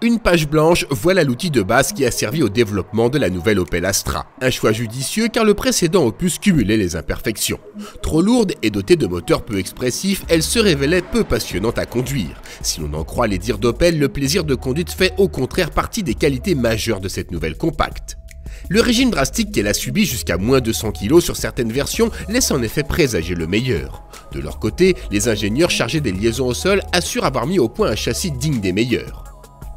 Une page blanche, voilà l'outil de base qui a servi au développement de la nouvelle Opel Astra. Un choix judicieux car le précédent opus cumulait les imperfections. Trop lourde et dotée de moteurs peu expressifs, elle se révélait peu passionnante à conduire. Si l'on en croit les dires d'Opel, le plaisir de conduite fait au contraire partie des qualités majeures de cette nouvelle compacte. Le régime drastique qu'elle a subi jusqu'à moins de 100 kg sur certaines versions laisse en effet présager le meilleur. De leur côté, les ingénieurs chargés des liaisons au sol assurent avoir mis au point un châssis digne des meilleurs.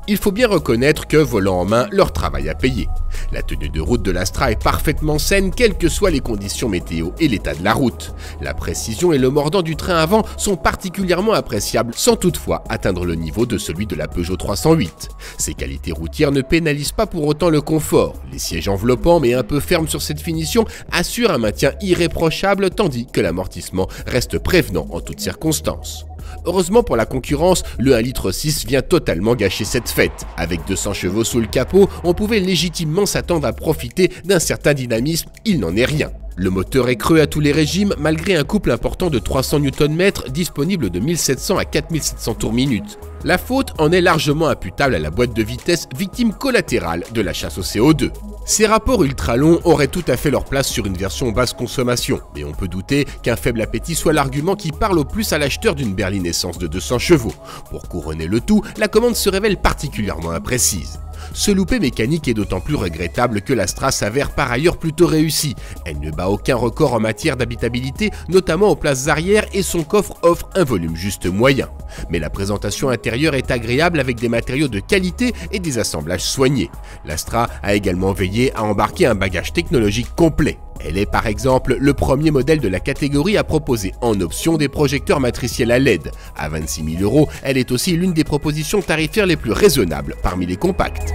Il faut bien reconnaître que, volant en main, leur travail a payé. La tenue de route de l'Astra est parfaitement saine, quelles que soient les conditions météo et l'état de la route. La précision et le mordant du train avant sont particulièrement appréciables, sans toutefois atteindre le niveau de celui de la Peugeot 308. Ces qualités routières ne pénalisent pas pour autant le confort. Les sièges enveloppants mais un peu fermes sur cette finition assurent un maintien irréprochable, tandis que l'amortissement reste prévenant en toutes circonstances. Heureusement pour la concurrence, le 1,6 litre vient totalement gâcher cette fête. Avec 200 chevaux sous le capot, on pouvait légitimement s'attendre à profiter d'un certain dynamisme, il n'en est rien. Le moteur est creux à tous les régimes malgré un couple important de 300 Nm disponible de 1700 à 4700 tours minute. La faute en est largement imputable à la boîte de vitesse, victime collatérale de la chasse au CO2. Ces rapports ultra longs auraient tout à fait leur place sur une version basse consommation, mais on peut douter qu'un faible appétit soit l'argument qui parle au plus à l'acheteur d'une berline essence de 200 chevaux. Pour couronner le tout, la commande se révèle particulièrement imprécise. Ce loupé mécanique est d'autant plus regrettable que l'Astra s'avère par ailleurs plutôt réussie. Elle ne bat aucun record en matière d'habitabilité, notamment aux places arrière, et son coffre offre un volume juste moyen. Mais la présentation intérieure est agréable avec des matériaux de qualité et des assemblages soignés. L'Astra a également veillé à embarquer un bagage technologique complet. Elle est par exemple le premier modèle de la catégorie à proposer en option des projecteurs matriciels à LED. À 26 000 €, elle est aussi l'une des propositions tarifaires les plus raisonnables parmi les compacts.